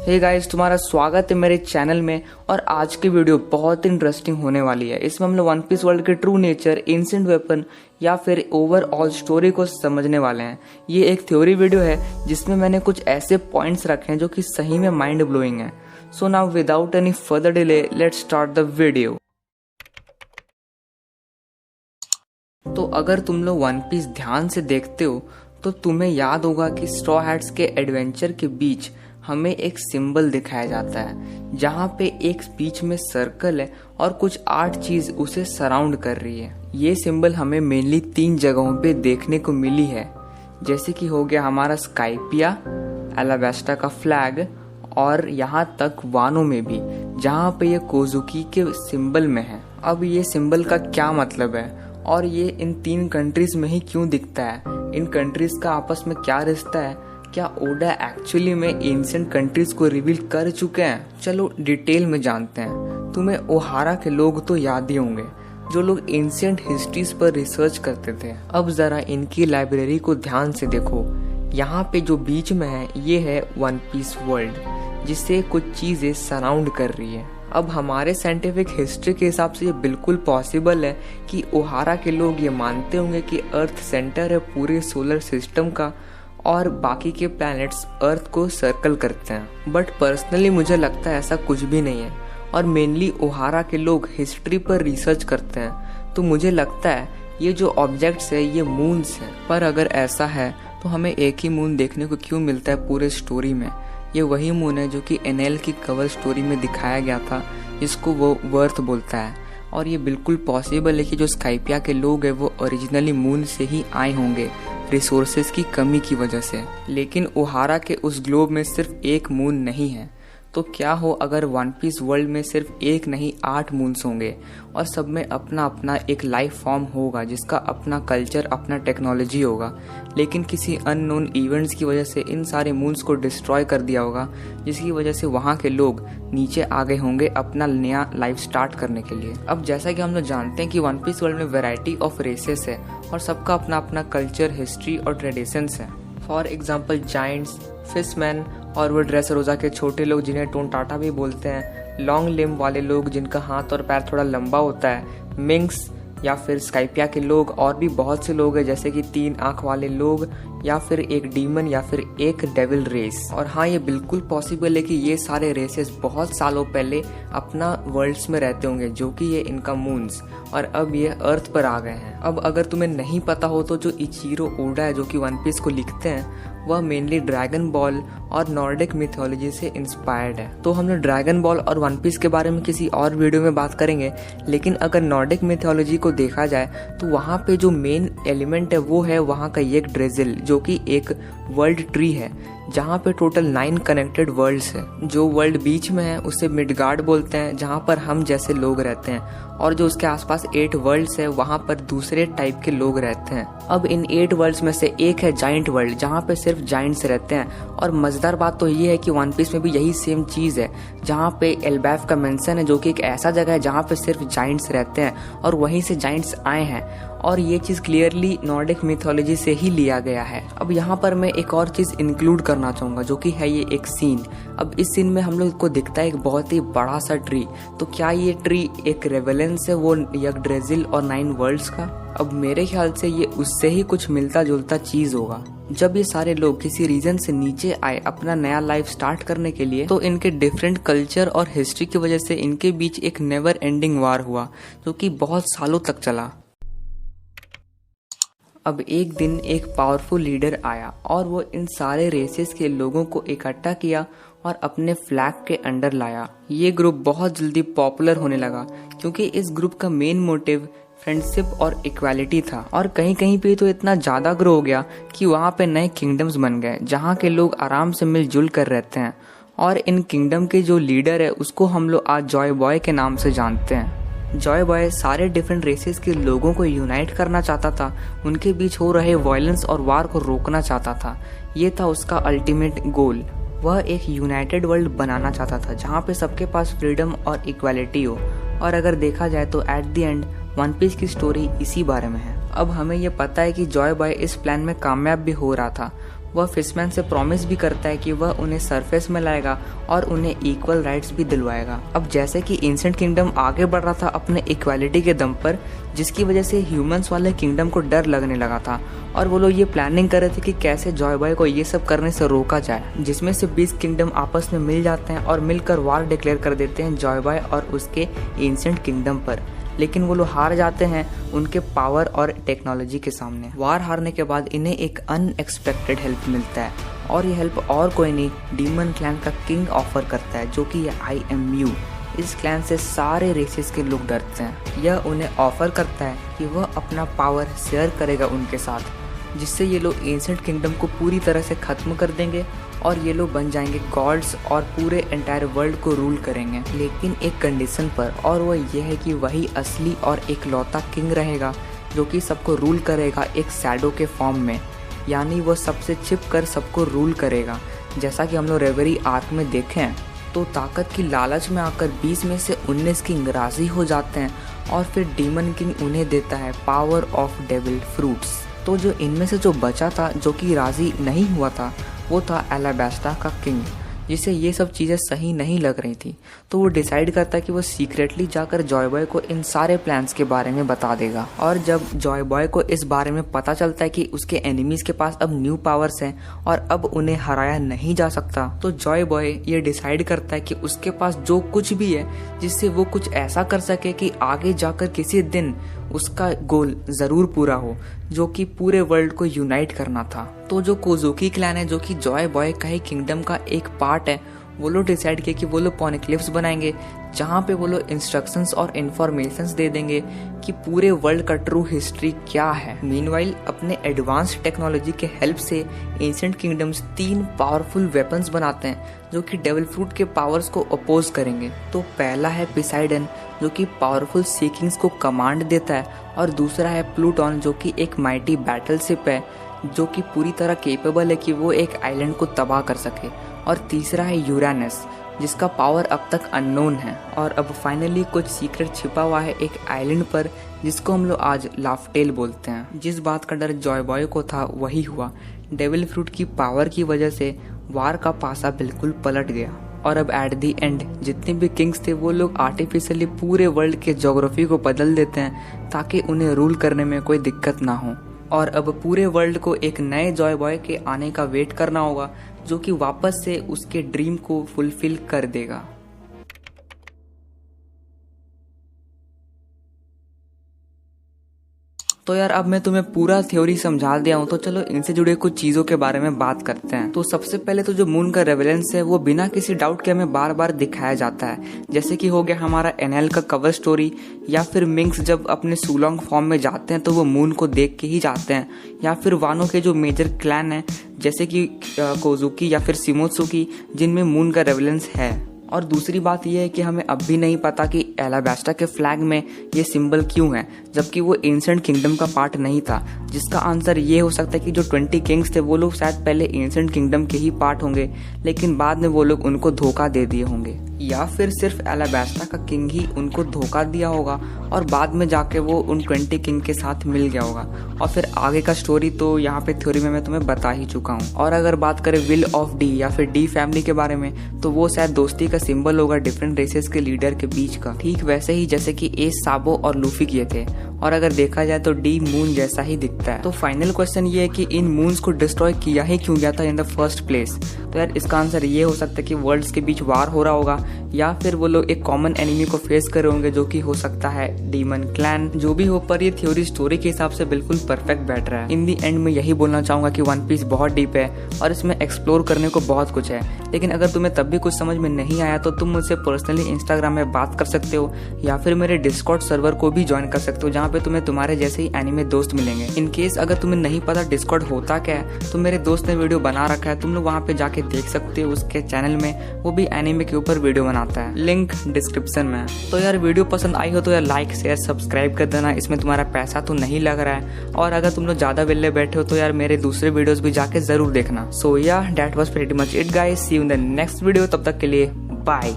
Hey guys, तुम्हारा स्वागत है मेरे चैनल में। और आज की वीडियो बहुत इंटरेस्टिंग होने वाली है। इसमें हम लोग वन पीस वर्ल्ड के ट्रू नेचर, एंशिएंट वेपन या फिर ओवरऑल स्टोरी को समझने वाले हैं। ये एक थ्योरी वीडियो है जिसमें मैंने कुछ ऐसे पॉइंट्स रखे हैं जो कि सही में माइंड ब्लोइंग है। So now without any further delay let's start the video. तो अगर तुम लोग वन पीस ध्यान से देखते हो तो तुम्हें याद होगा कि स्ट्रॉ हैट्स के एडवेंचर के बीच हमें एक सिंबल दिखाया जाता है, जहाँ पे एक बीच में सर्कल है और कुछ 8 चीज उसे सराउंड कर रही है। ये सिंबल हमें मेनली 3 जगहों पे देखने को मिली है, जैसे कि हो गया हमारा स्काइपिया, एलावेस्टा का फ्लैग और यहाँ तक वानो में भी, जहाँ पे ये कोजुकी के सिंबल में है। अब ये सिंबल का क्या मतलब है और ये इन 3 कंट्रीज में ही क्यों दिखता है, इन कंट्रीज का आपस में क्या रिश्ता है, क्या ओडा एक्चुअली में एंशिएंट कंट्रीज को रिवील कर चुके हैं? चलो डिटेल में जानते हैं। तुम्हें ओहारा के लोग तो याद ही होंगे, जो लोग एंशिएंट हिस्ट्रीज पर रिसर्च करते थे। अब जरा इनकी लाइब्रेरी को ध्यान से देखो। यहाँ पे जो बीच में है ये है वन पीस वर्ल्ड, जिसे कुछ चीजें सराउंड कर रही है। अब हमारे साइंटिफिक हिस्ट्री के हिसाब से ये बिल्कुल पॉसिबल है कि ओहारा के लोग ये मानते होंगे कि अर्थ सेंटर है पूरे सोलर सिस्टम का और बाकी के प्लैनेट्स अर्थ को सर्कल करते हैं। बट पर्सनली मुझे लगता है ऐसा कुछ भी नहीं है, और मेनली ओहारा के लोग हिस्ट्री पर रिसर्च करते हैं, तो मुझे लगता है ये जो ऑब्जेक्ट्स है ये मून्स हैं। पर अगर ऐसा है तो हमें एक ही मून देखने को क्यों मिलता है पूरे स्टोरी में? ये वही मून है जो कि एनएल की कवर स्टोरी में दिखाया गया था, जिसको वो वर्थ बोलता है। और ये बिल्कुल पॉसिबल है कि जो स्काइपिया के लोग हैं वो ओरिजिनली मून से ही आए होंगे, रिसोर्सेज की कमी की वजह से। लेकिन ओहारा के उस ग्लोब में सिर्फ एक मून नहीं है, तो क्या हो अगर वन पीस वर्ल्ड में सिर्फ एक नहीं 8 मून्स होंगे और सब में अपना अपना एक लाइफ फॉर्म होगा, जिसका अपना कल्चर, अपना टेक्नोलॉजी होगा। लेकिन किसी अननोन इवेंट्स की वजह से इन सारे मून्स को डिस्ट्रॉय कर दिया होगा, जिसकी वजह से वहाँ के लोग नीचे आ गए होंगे अपना नया लाइफ स्टार्ट करने के लिए। अब जैसा कि हम लोग जानते हैं कि वन पीस वर्ल्ड में वैरायटी ऑफ रेसेस है और सबका अपना अपना कल्चर, हिस्ट्री और ट्रेडिशंस है। फॉर एग्जाम्पल जाइंट्स, फिशमैन और वो ड्रेस रोजा के छोटे लोग जिन्हें टोनटाटा भी बोलते हैं, लॉन्ग लिम्ब वाले लोग जिनका हाथ और पैर थोड़ा लंबा होता है, मिंक्स या फिर स्काइपिया के लोग, और भी बहुत से लोग हैं जैसे कि 3 आंख वाले लोग या फिर एक डीमन या फिर एक डेविल रेस। और हाँ, ये बिल्कुल पॉसिबल है कि ये सारे रेसेस बहुत सालों पहले अपना वर्ल्ड्स में रहते होंगे, जो कि ये इनका मून्स, और अब ये अर्थ पर आ गए हैं। अब अगर तुम्हें नहीं पता हो तो जो इचिरो ओडा है जो कि वन पीस को लिखते हैं, वह मेनली ड्रैगन बॉल और नॉर्डिक मिथोलॉजी से इंस्पायर्ड है। तो हम लोग ड्रैगन बॉल और वन पीस के बारे में किसी और वीडियो में बात करेंगे। लेकिन अगर नॉर्डिक मिथोलॉजी को देखा जाए तो वहाँ पे जो मेन एलिमेंट है वो है वहाँ का एक ड्रेजिल, जो कि एक वर्ल्ड ट्री है, जहाँ पे टोटल 9 कनेक्टेड वर्ल्ड्स है। जो वर्ल्ड बीच में है उसे मिडगार्ड बोलते हैं, जहाँ पर हम जैसे लोग रहते हैं, और जो उसके आसपास 8 वर्ल्ड्स है वहाँ पर दूसरे टाइप के लोग रहते हैं। अब इन 8 वर्ल्ड्स में से एक है जाइंट वर्ल्ड, जहाँ पे सिर्फ जाइंट्स रहते हैं। और मजेदार बात तो ये है कि वन पीस में भी यही सेम चीज है, जहाँ पे एल्बैफ का मेंशन है, जो कि एक ऐसा जगह है जहाँ पे सिर्फ जाइंट्स रहते हैं और वहीं से जाइंट्स आए हैं। और ये चीज क्लियरली नॉर्डिक मिथोलॉजी से ही लिया गया है। अब यहाँ पर मैं एक और चीज इंक्लूड करना चाहूंगा, जो कि है ये एक सीन। अब इस सीन में हम लोग को दिखता है एक बहुत ही बड़ा सा ट्री। तो क्या ये ट्री एक रेवेलेंस है वो यगड्रेजिल और 9 वर्ल्ड्स का? अब मेरे ख्याल से ये उससे ही कुछ मिलता जुलता चीज होगा। जब ये सारे लोग किसी रीजन से नीचे आए अपना नया लाइफ स्टार्ट करने के लिए, तो इनके डिफरेंट कल्चर और हिस्ट्री की वजह से इनके बीच एक नेवर एंडिंग वार हुआ, जो कि बहुत सालों तक चला। अब एक दिन एक पावरफुल लीडर आया और वो इन सारे रेसेस के लोगों को इकट्ठा किया और अपने फ्लैग के अंडर लाया। ये ग्रुप बहुत जल्दी पॉपुलर होने लगा, क्योंकि इस ग्रुप का मेन मोटिव फ्रेंडशिप और इक्वालिटी था। और कहीं कहीं पे तो इतना ज्यादा ग्रो हो गया कि वहाँ पे नए किंगडम्स बन गए, जहाँ के लोग आराम से मिलजुल कर रहते हैं। और इन किंगडम के जो लीडर है उसको हम लोग आज जॉय बॉय के नाम से जानते हैं। जॉय बॉय सारे डिफरेंट रेसेस के लोगों को यूनाइट करना चाहता था, उनके बीच हो रहे वायलेंस और वार को रोकना चाहता था। ये था उसका अल्टीमेट गोल। वह एक यूनाइटेड वर्ल्ड बनाना चाहता था, जहाँ पे सबके पास फ्रीडम और इक्वालिटी हो। और अगर देखा जाए तो at the end One Piece की स्टोरी इसी बारे में है। अब हमें ये पता है कि जॉय बॉय इस प्लान में कामयाब भी हो रहा था। वह फिशमैन से प्रॉमिस भी करता है कि वह उन्हें सरफेस में लाएगा और उन्हें इक्वल राइट्स भी दिलवाएगा। अब जैसे कि एंशिएंट किंगडम आगे बढ़ रहा था अपने इक्वालिटी के दम पर, जिसकी वजह से ह्यूमंस वाले किंगडम को डर लगने लगा था और वो लोग ये प्लानिंग कर रहे थे कि कैसे जॉय बॉय को ये सब करने से रोका जाए, जिसमें से 20 किंगडम आपस में मिल जाते हैं और मिलकर वार डिक्लेयर कर देते हैं जॉय बॉय और उसके एंशिएंट किंगडम पर। लेकिन वो लोग हार जाते हैं उनके पावर और टेक्नोलॉजी के सामने। वार हारने के बाद इन्हें एक अनएक्सपेक्टेड हेल्प मिलता है और ये हेल्प और कोई नहीं, डीमन क्लैन का किंग ऑफर करता है, जो कि IMU। इस क्लैन से सारे रेसेस के लोग डरते हैं। यह उन्हें ऑफर करता है कि वह अपना पावर शेयर करेगा उनके साथ, जिससे ये लोग एंशिएंट किंगडम को पूरी तरह से खत्म कर देंगे और ये लोग बन जाएंगे गॉड्स और पूरे एंटायर वर्ल्ड को रूल करेंगे, लेकिन एक कंडीशन पर, और वह यह है कि वही असली और एकलौता किंग रहेगा जो कि सबको रूल करेगा एक शैडो के फॉर्म में, यानी वो सबसे छिप कर सबको रूल करेगा। जैसा कि हम लोग रेवरी आर्क में देखें तो ताकत की लालच में आकर 20 में से 19 किंग राजी हो जाते हैं और फिर डीमन किंग उन्हें देता है पावर ऑफ डेविल फ्रूट्स। तो जो इनमें से जो बचा था, जो कि राजी नहीं हुआ था, वो था एलाबास्टा का किंग, जिसे ये सब चीज़ें सही नहीं लग रही थी। तो वो डिसाइड करता है कि वो सीक्रेटली जाकर जॉय बॉय को इन सारे प्लान्स के बारे में बता देगा। और जब जॉय बॉय को इस बारे में पता चलता है कि उसके एनिमीज के पास अब न्यू पावर्स हैं और अब उन्हें हराया नहीं जा सकता, तो जॉय बॉय ये डिसाइड करता है कि उसके पास जो कुछ भी है जिससे वो कुछ ऐसा कर सके कि आगे जाकर किसी दिन उसका गोल जरूर पूरा हो, जो कि पूरे वर्ल्ड को यूनाइट करना था। तो जो कोजुकी क्लैन है, जो कि जॉय बॉय का ही किंगडम का एक पार्ट है, वो लोग डिसाइड किया कि वो लोग पॉनिक्लिफ्स बनाएंगे, जहाँ पे वो लोग इंस्ट्रक्शंस और इन्फॉर्मेशंस दे देंगे कि पूरे वर्ल्ड का ट्रू हिस्ट्री क्या है। मीनवाइल अपने एडवांस्ड टेक्नोलॉजी के हेल्प से एंशिएंट किंगडम्स 3 पावरफुल वेपन्स बनाते हैं जो कि डेविल फ्रूट के पावर्स को अपोज करेंगे। तो पहला है पिसाइडन, जो कि पावरफुल सी किंग्स को कमांड देता है, और दूसरा है प्लूटॉन, जो कि एक माइटी बैटलशिप है जो कि पूरी तरह केपेबल है कि वो एक आइलैंड को तबाह कर सके, और तीसरा है यूरेनस, जिसका पावर अब तक अननोन है। और अब फाइनली कुछ सीक्रेट छिपा हुआ है एक आइलैंड पर, जिसको हम लोग आज लाफ्टेल बोलते हैं। जिस बात का डर जॉय बॉय को था वही हुआ। डेविल फ्रूट की पावर की वजह से वार का पासा बिल्कुल पलट गया, और अब एट दी एंड जितने भी किंग्स थे वो लोग आर्टिफिशियली पूरे वर्ल्ड के ज्योग्राफी को बदल देते हैं ताकि उन्हें रूल करने में कोई दिक्कत ना हो। और अब पूरे वर्ल्ड को एक नए जॉय बॉय के आने का वेट करना होगा, जो कि वापस से उसके ड्रीम को फुलफिल कर देगा। तो यार अब मैं तुम्हें पूरा थ्योरी समझा दिया हूँ, तो चलो इनसे जुड़े कुछ चीजों के बारे में बात करते हैं। तो सबसे पहले तो जो मून का रेवेलेंस है वो बिना किसी डाउट के हमें बार बार दिखाया जाता है, जैसे कि हो गया हमारा एनएल का कवर स्टोरी, या फिर मिंग्स जब अपने सुलोंग फॉर्म में जाते हैं तो वो मून को देख के ही जाते हैं, या फिर वानो के जो मेजर क्लैन है जैसे कि कोजुकी या फिर शिमोत्सुकी, जिनमें मून का रेवेलेंस है। और दूसरी बात यह है कि हमें अब भी नहीं पता कि एलाबास्टा के फ्लैग में ये सिंबल क्यों है, जबकि वो एंशिएंट किंगडम का पार्ट नहीं था। जिसका आंसर ये हो सकता है कि जो 20 किंग्स थे वो लोग शायद पहले एंशिएंट किंगडम के ही पार्ट होंगे, लेकिन बाद में वो लोग उनको धोखा दे दिए होंगे, या फिर सिर्फ एलाबास्टा का किंग ही उनको धोखा दिया होगा और बाद में जाके वो उन 20 किंग के साथ मिल गया होगा। और फिर आगे का स्टोरी तो यहाँ पे थ्योरी में मैं तुम्हें बता ही चुका हूँ। और अगर बात करें विल ऑफ डी या फिर डी फैमिली के बारे में, तो वो शायद दोस्ती का सिंबल होगा डिफरेंट रेसेस के लीडर के बीच का, ठीक वैसे ही जैसे कि एस, साबो और लूफी किए थे। और अगर देखा जाए तो डी मून जैसा ही दिखता है। तो फाइनल क्वेश्चन ये है कि इन मून्स को डिस्ट्रॉय किया ही क्यों गया था इन द फर्स्ट प्लेस। तो यार इसका आंसर ये हो सकता है कि वर्ल्ड्स के बीच वार हो रहा होगा, या फिर वो लोग एक कॉमन एनिमी को फेस कर रहे होंगे, जो कि हो सकता है डीमन क्लैन। जो भी हो, पर ये थ्योरी स्टोरी के हिसाब से बिल्कुल परफेक्ट बैठ रहा है। इन दी एंड में यही बोलना चाहूंगा कि वन पीस बहुत डीप है और इसमें एक्सप्लोर करने को बहुत कुछ है। लेकिन अगर तुम्हें तब भी कुछ समझ में नहीं आया तो तुम मुझसे पर्सनली इंस्टाग्राम में बात कर सकते हो, या फिर मेरे डिस्कॉर्ड सर्वर को भी ज्वाइन कर सकते हो, जहाँ पे तुम्हें तुम्हारे जैसे ही एनिमे दोस्त मिलेंगे। इन केस अगर तुम्हें नहीं पता डिस्कॉर्ड होता क्या है, तो मेरे दोस्त ने वीडियो बना रखा है, तुम लोग वहाँ पे जाके देख सकते हो। उसके चैनल में वो भी एनिमे के ऊपर वीडियो बनाता है, लिंक डिस्क्रिप्शन में। तो यार वीडियो पसंद आई हो तो यार लाइक शेयर सब्सक्राइब कर देना, इसमें तुम्हारा पैसा तो नहीं लग रहा है। और अगर तुम लोग ज्यादा वेले बैठे हो तो यार मेरे दूसरे वीडियोस भी जाके जरूर देखना। So yeah that was pretty much it guys, see you in the next video, तब तक के लिए बाय।